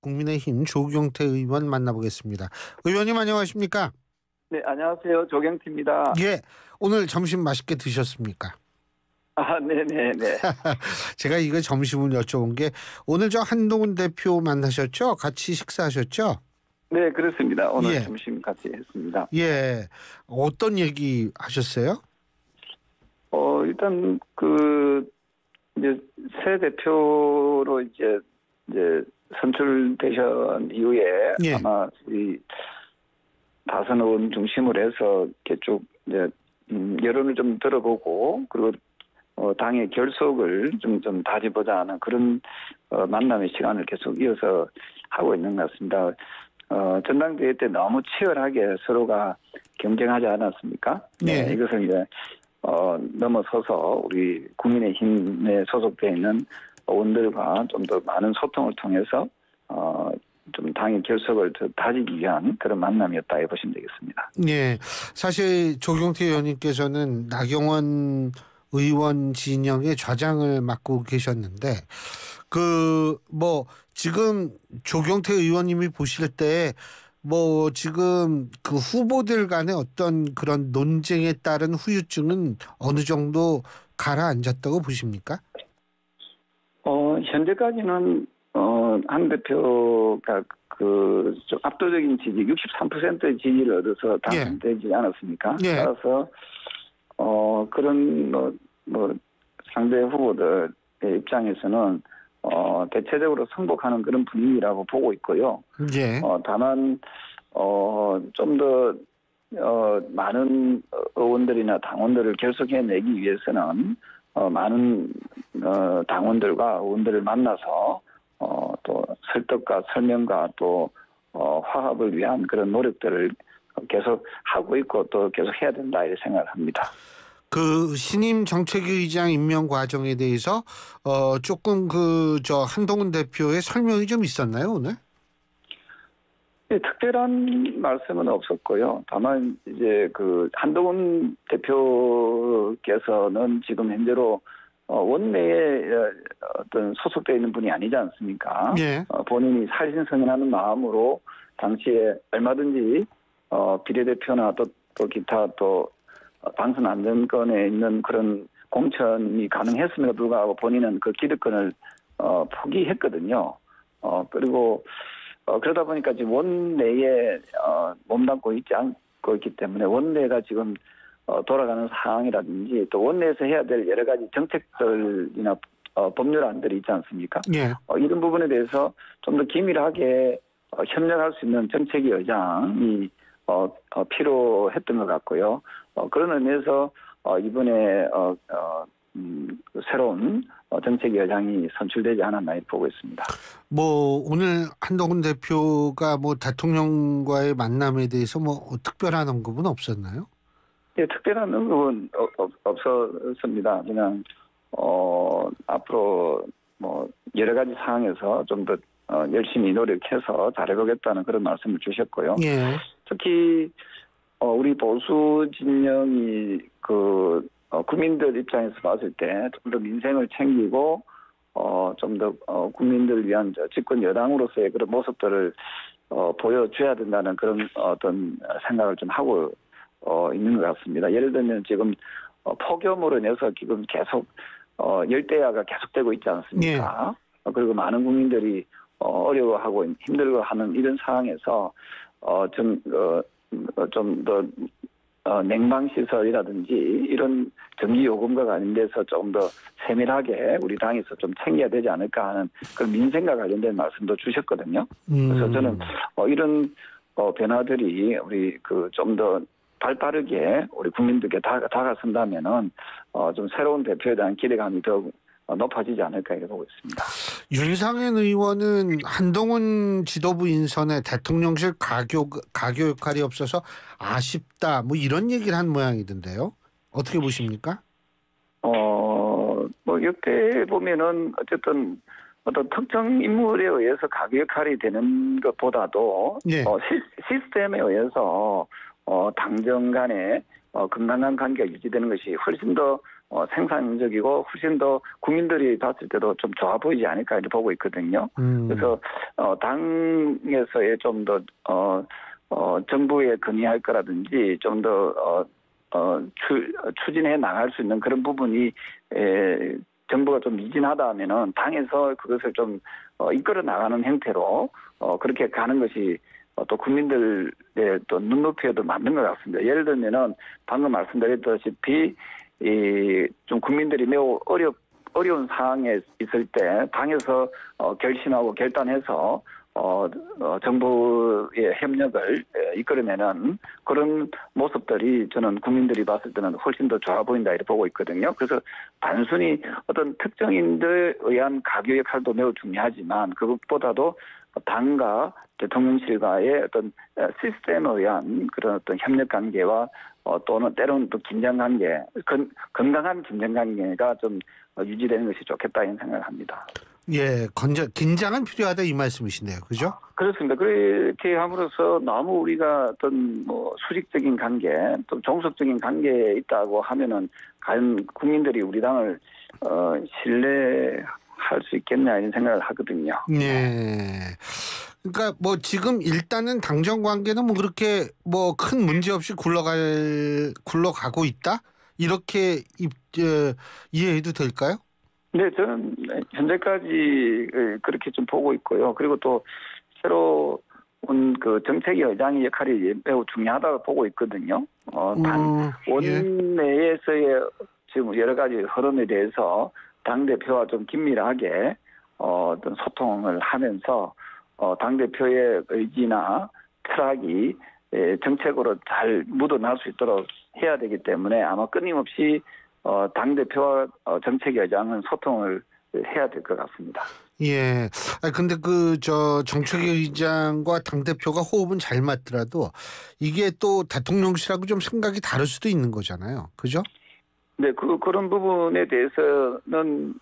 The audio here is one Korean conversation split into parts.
국민의힘 조경태 의원 만나보겠습니다. 의원님 안녕하십니까? 네, 안녕하세요. 조경태입니다. 예, 오늘 점심 맛있게 드셨습니까? 네네네. 제가 이거 점심을 여쭤본 게 오늘 저 한동훈 대표 만나셨죠? 같이 식사하셨죠? 네, 그렇습니다. 오늘 예. 점심 같이 했습니다. 예, 어떤 얘기 하셨어요? 일단 이제 새 대표로 이제 선출되신 이후에 예. 아마 우리 다선 의원 중심으로 해서 이렇게 쭉 이제 여론을 좀 들어보고 그리고 당의 결속을 좀 다져보자 하는 그런 만남의 시간을 계속 이어서 하고 있는 것 같습니다. 전당대회 때 너무 치열하게 서로가 경쟁하지 않았습니까? 네. 이것을 이제 넘어서서 우리 국민의힘에 소속되어 있는 의원들과 좀 더 많은 소통을 통해서 좀 당의 결속을 더 다지기 위한 그런 만남이었다 해보시면 되겠습니다. 예, 사실 조경태 의원님께서는 나경원 의원 진영의 좌장을 맡고 계셨는데 지금 조경태 의원님이 보실 때 지금 그 후보들 간의 어떤 그런 논쟁에 따른 후유증은 어느 정도 가라앉았다고 보십니까? 현재까지는 한 대표가 좀 압도적인 지지, 63%의 지지를 얻어서 당선되지 않았습니까? 예. 따라서 그런 상대 후보들의 입장에서는 대체적으로 승복하는 그런 분위기라고 보고 있고요. 예. 다만 좀 더 많은 의원들이나 당원들을 결속해내기 위해서는 많은 당원들과 의원들을 만나서 또 설득과 설명과 또 화합을 위한 그런 노력들을 계속 하고 있고 또 계속 해야 된다 이렇게 생각을 합니다. 그 신임 정책위의장 임명 과정에 대해서 조금 한동훈 대표의 설명이 좀 있었나요 오늘? 네, 특별한 말씀은 없었고요. 다만 이제 한동훈 대표께서는 지금 현재로 원내에 어떤 소속되어 있는 분이 아니지 않습니까? 예. 본인이 살신성인하는 마음으로 당시에 얼마든지 비례대표나 또 기타 또 당선 안정권에 있는 그런 공천이 가능했음에도 불구하고 본인은 그 기득권을 포기했거든요. 그리고 그러다 보니까 지금 원내에 몸담고 있지 않고 있기 때문에 원내가 지금 돌아가는 상황이라든지 또 원내에서 해야 될 여러 가지 정책들이나 법률안들이 있지 않습니까? 예. 이런 부분에 대해서 좀 더 긴밀하게 협력할 수 있는 정책위 의장이 필요했던 것 같고요. 그런 의미에서 이번에 새로운 정책위 의장이 선출되지 않았나 이렇게 보고 있습니다. 오늘 한동훈 대표가 대통령과의 만남에 대해서 특별한 언급은 없었나요? 예, 특별한 언급은 없었습니다. 그냥 앞으로 여러 가지 상황에서 좀 더 열심히 노력해서 잘해보겠다는 그런 말씀을 주셨고요. 예. 특히 우리 보수 진영이 국민들 입장에서 봤을 때 좀 더 민생을 챙기고 좀 더 국민들을 위한 집권 여당으로서의 그런 모습들을 보여줘야 된다는 그런 어떤 생각을 좀 하고 있는 것 같습니다. 예를 들면 지금 폭염으로 인해서 지금 계속 열대야가 계속되고 있지 않습니까? 예. 그리고 많은 국민들이 어려워하고 힘들어하는 이런 상황에서 좀 더 냉방시설이라든지 이런 전기요금과 관련돼서 조금 더 세밀하게 우리 당에서 좀 챙겨야 되지 않을까 하는 그런 민생과 관련된 말씀도 주셨거든요. 그래서 저는 이런 변화들이 우리 좀 더 발빠르게 우리 국민들께 다가선다면은 좀 새로운 대표에 대한 기대감이 더 높아지지 않을까 이렇게 보고 있습니다. 윤상현 의원은 한동훈 지도부 인선에 대통령실 가교 역할이 없어서 아쉽다 이런 얘기를 한 모양이던데요. 어떻게 보십니까? 역대 보면은 어쨌든 어떤 특정 인물에 의해서 가교 역할이 되는 것보다도 예. 시스템에 의해서 당정 간에 건강한 관계가 유지되는 것이 훨씬 더 생산적이고 훨씬 더 국민들이 봤을 때도 좀 좋아 보이지 않을까 이렇게 보고 있거든요. 그래서 당에서의 좀 더 정부에 건의할 거라든지 좀 더 추진해 나갈 수 있는 그런 부분이 정부가 좀 미진하다 하면은 당에서 그것을 좀 이끌어 나가는 형태로 그렇게 가는 것이 또 국민들의 또 눈높이에도 맞는 것 같습니다. 예를 들면은 방금 말씀드렸다시피 좀 국민들이 매우 어려운 상황에 있을 때 당에서 결심하고 결단해서 정부의 협력을 이끌어내는 그런 모습들이 저는 국민들이 봤을 때는 훨씬 더 좋아 보인다 이렇게 보고 있거든요. 그래서 단순히 어떤 특정인들에 의한 가교 역할도 매우 중요하지만 그것보다도 당과 대통령실과의 어떤 시스템에 의한 그런 어떤 협력 관계와 또는 때로는 또 긴장 관계, 건강한 긴장 관계가 좀 유지되는 것이 좋겠다 이런 생각을 합니다. 예, 긴장은 필요하다 이 말씀이시네요, 그죠? 그렇습니다. 그렇게 함으로써 너무 우리가 어떤 수직적인 관계, 또 종속적인 관계에 있다고 하면은 과연 국민들이 우리 당을 신뢰할 수 있겠냐 이런 생각을 하거든요. 네. 그러니까 뭐 지금 일단은 당정 관계는 뭐 그렇게 뭐 큰 문제 없이 굴러가고 있다 이렇게 이해해도 될까요? 네, 저는 현재까지 그렇게 좀 보고 있고요. 그리고 또 새로 온 그 정책위 의장의 역할이 매우 중요하다고 보고 있거든요. 예. 원내에서의 지금 여러 가지 흐름에 대해서 당 대표와 좀 긴밀하게 어떤 소통을 하면서 당 대표의 의지나 철학이 정책으로 잘 묻어날 수 있도록 해야 되기 때문에 아마 끊임없이 당 대표와 정책위 의장은 소통을 해야 될 것 같습니다. 예. 근데 정책위 의장과 당 대표가 호흡은 잘 맞더라도 이게 또 대통령실하고 좀 생각이 다를 수도 있는 거잖아요, 그죠? 네, 그런 부분에 대해서는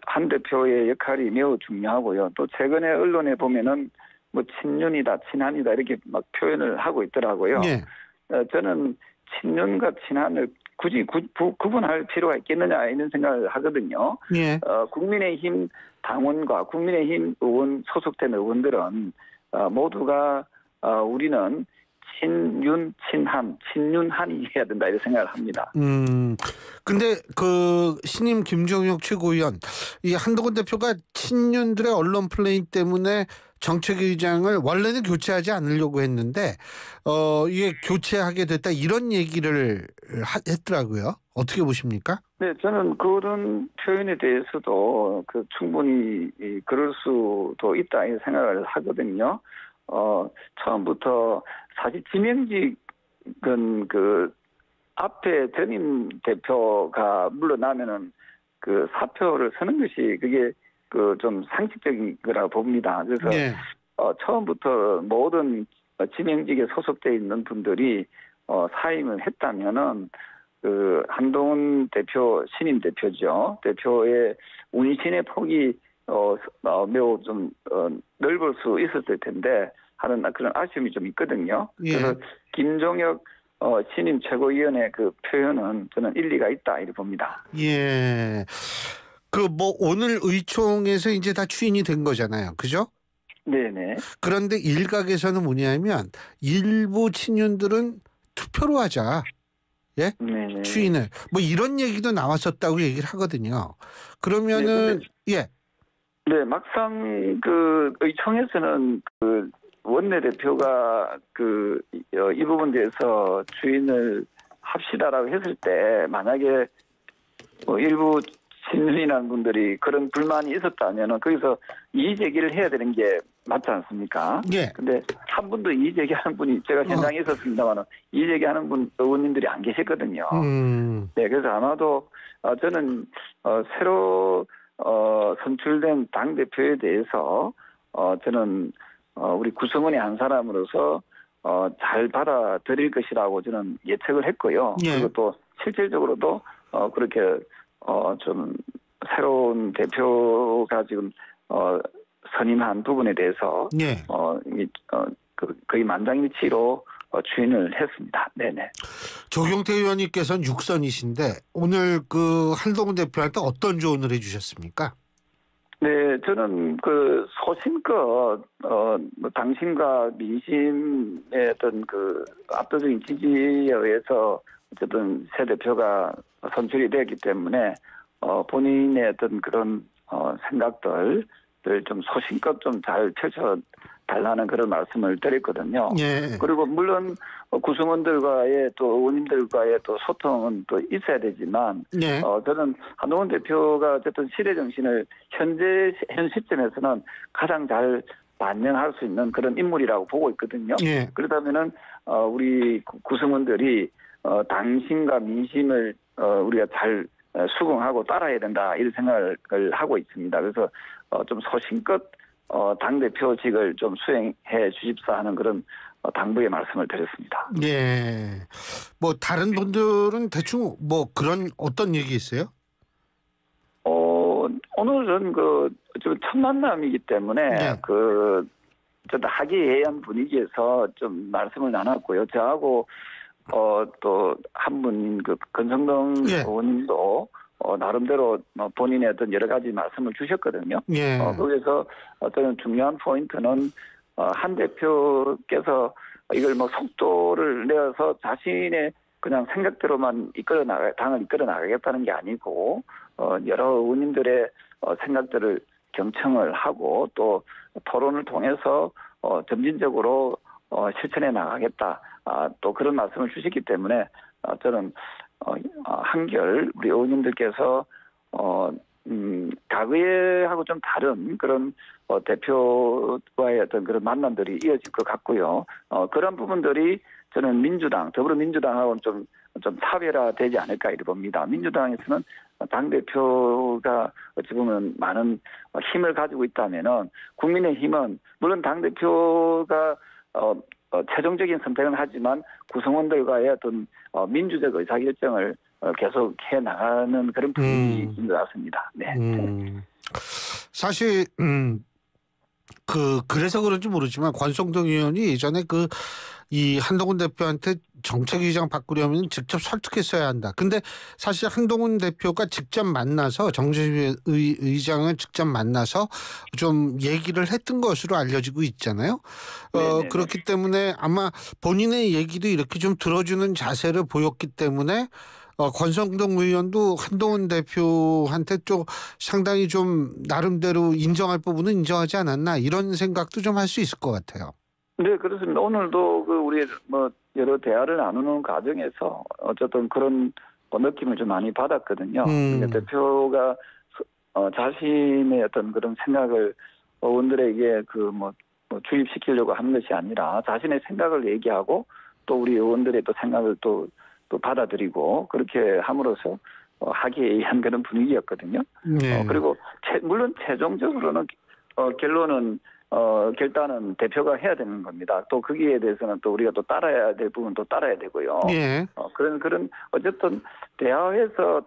한 대표의 역할이 매우 중요하고요. 또 최근에 언론에 보면은 뭐 친윤이다, 친한이다 이렇게 막 표현을 하고 있더라고요. 예. 저는 친윤과 친한을 굳이 구분할 필요가 있겠느냐 이런 생각을 하거든요. 예. 국민의힘 당원과 국민의힘 의원 소속된 의원들은 모두가 우리는 친윤, 친한, 친윤한이 해야 된다 이렇게 생각을 합니다. 근데 신임 김종혁 최고위원 이 한동훈 대표가 친윤들의 언론 플레이 때문에 정책위의장을 원래는 교체하지 않으려고 했는데 이게 교체하게 됐다 이런 얘기를 했더라고요. 어떻게 보십니까? 네, 저는 그런 표현에 대해서도 충분히 그럴 수도 있다 이 생각을 하거든요. 처음부터 사실 지명직은 앞에 전임 대표가 물러나면은 사표를 쓰는 것이 그게 좀 상식적인 거라고 봅니다. 그래서 네. 처음부터 모든 지명직에 소속돼 있는 분들이 사임을 했다면은 한동훈 대표 신임 대표죠. 대표의 운신의 폭이 매우 좀 넓을 수 있었을 텐데 하는 그런 아쉬움이 좀 있거든요. 예. 그래서 김종혁 신임 최고위원의 그 표현은 저는 일리가 있다 이렇게 봅니다. 예. 오늘 의총에서 이제 다 추인이 된 거잖아요. 그죠? 네네. 그런데 일각에서는 뭐냐면 일부 친윤들은 투표로 하자. 예? 네네. 추인을. 뭐 이런 얘기도 나왔었다고 얘기를 하거든요. 그러면은 예. 네, 막상 의총에서는 원내대표가 이 부분에 대해서 추인을 합시다라고 했을 때 만약에 일부 친윤이라는 분들이 그런 불만이 있었다면은 거기서 이의 제기를 해야 되는 게 맞지 않습니까? 예. 근데 한 분도 이의 제기하는 분이 제가 현장에 있었습니다만 이의 제기하는 의원님들이 안 계셨거든요. 네, 그래서 아마도 저는 새로 선출된 당 대표에 대해서 저는 우리 구성원의 한 사람으로서 잘 받아들일 것이라고 저는 예측을 했고요. 예. 그리고 또 실질적으로도 그렇게 좀 새로운 대표가 지금 선임한 부분에 대해서 예. 거의 만장일치로 추인을 했습니다. 네네. 조경태 의원님께서는 6선이신데 오늘 그 한동훈 대표한테 어떤 조언을 해주셨습니까? 네, 저는 그 소신껏 뭐 당신과 민심의 어떤 그 압도적인 지지에 의해서 어쨌든 새 대표가 선출이 되었기 때문에 본인의 어떤 그런 생각들을 좀 소신껏 좀 잘 펼쳐 달라는 그런 말씀을 드렸거든요. 예. 그리고 물론 구성원들과의 또 의원님들과의 또 소통은 또 있어야 되지만 예. 저는 한동훈 대표가 어쨌든 시대 정신을 현 시점에서는 가장 잘 반영할 수 있는 그런 인물이라고 보고 있거든요. 예. 그렇다면은 우리 구성원들이 당신과 민심을 우리가 잘 수긍하고 따라야 된다 이런 생각을 하고 있습니다. 그래서 좀 소신껏 당대표직을 좀 수행해 주십사 하는 그런 당부의 말씀을 드렸습니다. 예. 뭐 다른 분들은 대충 뭐 그런 어떤 얘기 있어요? 오늘은 좀 첫 만남이기 때문에 네. 좀 화기애애한 분위기에서 좀 말씀을 나눴고요. 저하고 또 한 분인 권성동 예. 의원님도 나름대로 본인의 어떤 여러 가지 말씀을 주셨거든요. 예. 거기서 저는 중요한 포인트는 한 대표께서 이걸 뭐 속도를 내어서 자신의 그냥 생각대로만 당을 이끌어 나가겠다는 게 아니고 여러 의원님들의 생각들을 경청을 하고 또 토론을 통해서 점진적으로 실천해 나가겠다. 또 그런 말씀을 주셨기 때문에 저는 한결 우리 의원님들께서 과거에하고 좀 다른 그런 대표와의 어떤 그런 만남들이 이어질 것 같고요. 그런 부분들이 저는 더불어민주당하고는 좀 차별화되지 않을까 이렇게 봅니다. 민주당에서는 당대표가 어찌 보면 많은 힘을 가지고 있다면은 국민의힘은 물론 당대표가 최종적인 선택은 하지만 구성원들과의 어떤 민주적 의사결정을 계속 해 나가는 그런 분위기인 것 같습니다. 네. 사실 그래서 그런지 모르지만 권성동 의원이 예전에 이 한동훈 대표한테 정책 의장 바꾸려면 직접 설득했어야 한다. 근데 사실 한동훈 대표가 직접 만나서 정책 의장을 직접 만나서 좀 얘기를 했던 것으로 알려지고 있잖아요. 그렇기 때문에 아마 본인의 얘기도 이렇게 좀 들어주는 자세를 보였기 때문에 권성동 의원도 한동훈 대표한테 좀 상당히 좀 나름대로 인정할 부분은 인정하지 않았나 이런 생각도 좀 할 수 있을 것 같아요. 네, 그렇습니다. 오늘도 우리 여러 대화를 나누는 과정에서 어쨌든 그런 느낌을 좀 많이 받았거든요. 그러니까 대표가 자신의 어떤 그런 생각을 의원들에게 주입시키려고 하는 것이 아니라 자신의 생각을 얘기하고 또 우리 의원들의 또 생각을 또 받아들이고 그렇게 함으로써 화기애애한 그런 분위기였거든요. 네. 그리고 물론 최종적으로는 결단은 대표가 해야 되는 겁니다. 또 거기에 대해서는 또 우리가 또 따라야 될 부분도 따라야 되고요. 네. 그런 어쨌든 대화에서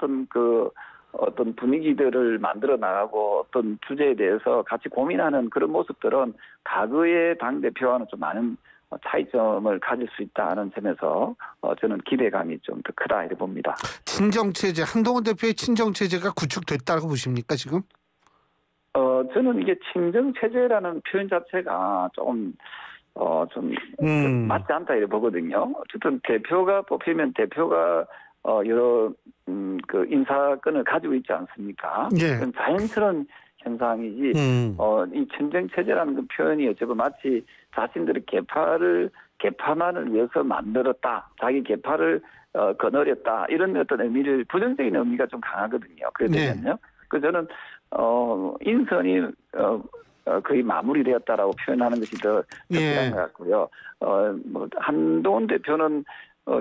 어떤 분위기들을 만들어 나가고 어떤 주제에 대해서 같이 고민하는 그런 모습들은 과거의 당 대표와는 좀 많은 차이점을 가질 수 있다는 점에서 저는 기대감이 좀 더 크다 이렇게 봅니다. 친정체제, 한동훈 대표의 친정체제가 구축됐다고 보십니까 지금? 저는 이게 친정체제라는 표현 자체가 좀 맞지 않다 이렇게 보거든요. 어쨌든 대표가 뽑히면 대표가 여러 인사권을 가지고 있지 않습니까? 예. 그건 자연스러운 현상이지. 이 친정체제라는 그 표현이 어쩌면 마치 자신들의 계파만을 위해서 만들었다. 자기 계파를 거느렸다. 이런 어떤 의미를 부정적인 의미가 좀 강하거든요. 그러면요. 그래서 저는 인선이 거의 마무리되었다라고 표현하는 것이 더 적절한 것 같고요. 한동훈 대표는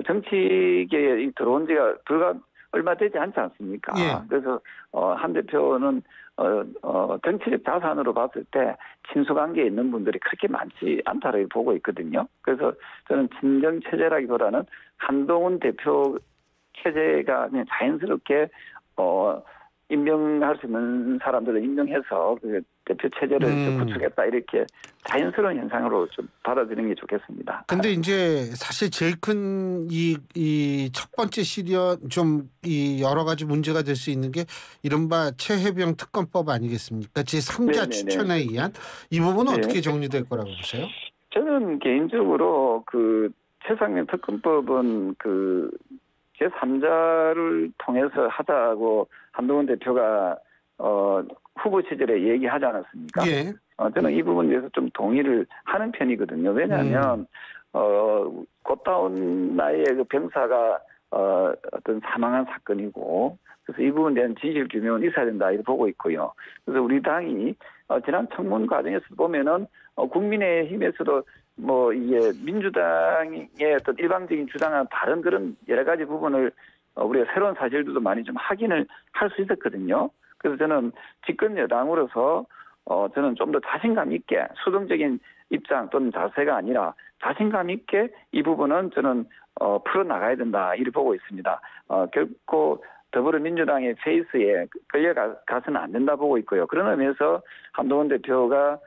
정치계에 들어온 지가 얼마 되지 않지 않습니까? 예. 그래서 한 대표는 정치적 자산으로 봤을 때 친소관계에 있는 분들이 그렇게 많지 않다고 보고 있거든요. 그래서 저는 친정 체제라기보다는 한동훈 대표 체제가 그냥 자연스럽게 임명할 수 있는 사람들을 임명해서 대표 체제를 좀 구축했다 이렇게 자연스러운 현상으로 좀 받아들이는 게 좋겠습니다. 근데 이제 사실 제일 큰 이 첫 번째 시련 좀 이 여러 가지 문제가 될 수 있는 게 이른바 최혜병 특검법 아니겠습니까? 제3자 추천에 의한 이 부분은 네. 어떻게 정리될 거라고 보세요? 저는 개인적으로 그 최상면 특검법은 그 제3자를 통해서 하자고 한동훈 대표가 후보 시절에 얘기하지 않았습니까? 예. 저는 이 부분에 대해서 좀 동의를 하는 편이거든요. 왜냐하면 꽃다운 나이에 그 병사가 어떤 사망한 사건이고 그래서 이 부분에 대한 진실 규명은 있어야 된다 이렇게 보고 있고요. 그래서 우리 당이 지난 청문 과정에서 보면은 국민의힘에서도 뭐 이게 민주당의 어떤 일방적인 주장과는 다른 그런 여러 가지 부분을 우리가 새로운 사실들도 많이 좀 확인을 할 수 있었거든요. 그래서 저는 집권 여당으로서 저는 좀 더 자신감 있게 수동적인 입장 또는 자세가 아니라 자신감 있게 이 부분은 저는 풀어 나가야 된다 이렇게 보고 있습니다. 결코 더불어민주당의 페이스에 끌려가서는 안 된다 보고 있고요. 그런 의미에서 한동훈 대표가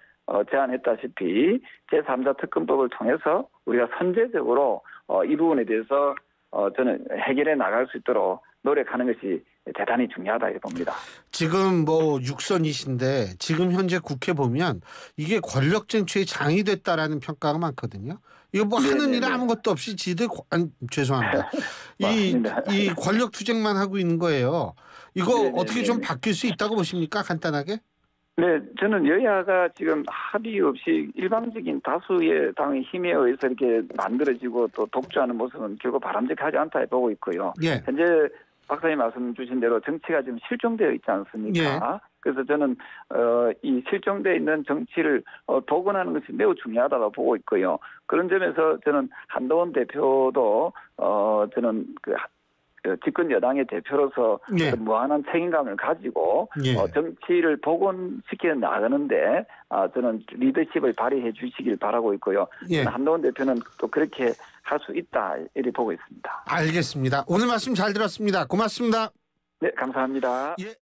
제안했다시피 제3자 특검법을 통해서 우리가 선제적으로 이 부분에 대해서 저는 해결해 나갈 수 있도록 노력하는 것이 대단히 중요하다 이렇게 봅니다. 지금 뭐 육선이신데 지금 현재 국회 보면 이게 권력 쟁취의 장이 됐다라는 평가가 많거든요. 이거 뭐 하는 일 아무것도 없이 지들 죄송합니다. 이 권력 투쟁만 하고 있는 거예요. 이거 어떻게 좀 바뀔 수 있다고 보십니까? 간단하게? 네, 저는 여야가 지금 합의 없이 일방적인 다수의 당의 힘에 의해서 이렇게 만들어지고 또 독주하는 모습은 결국 바람직하지 않다 보고 있고요. 예. 현재 박사님 말씀 주신 대로 정치가 지금 실종되어 있지 않습니까? 예. 그래서 저는 이 실종되어 있는 정치를 복원하는 것이 매우 중요하다고 보고 있고요. 그런 점에서 저는 한동훈 대표도 저는 그 집권 여당의 대표로서 예. 무한한 책임감을 가지고 예. 정치를 복원시켜 나가는데 저는 리더십을 발휘해 주시길 바라고 있고요. 예. 한동훈 대표는 또 그렇게 할 수 있다 이렇게 보고 있습니다. 알겠습니다. 오늘 말씀 잘 들었습니다. 고맙습니다. 네, 감사합니다. 예.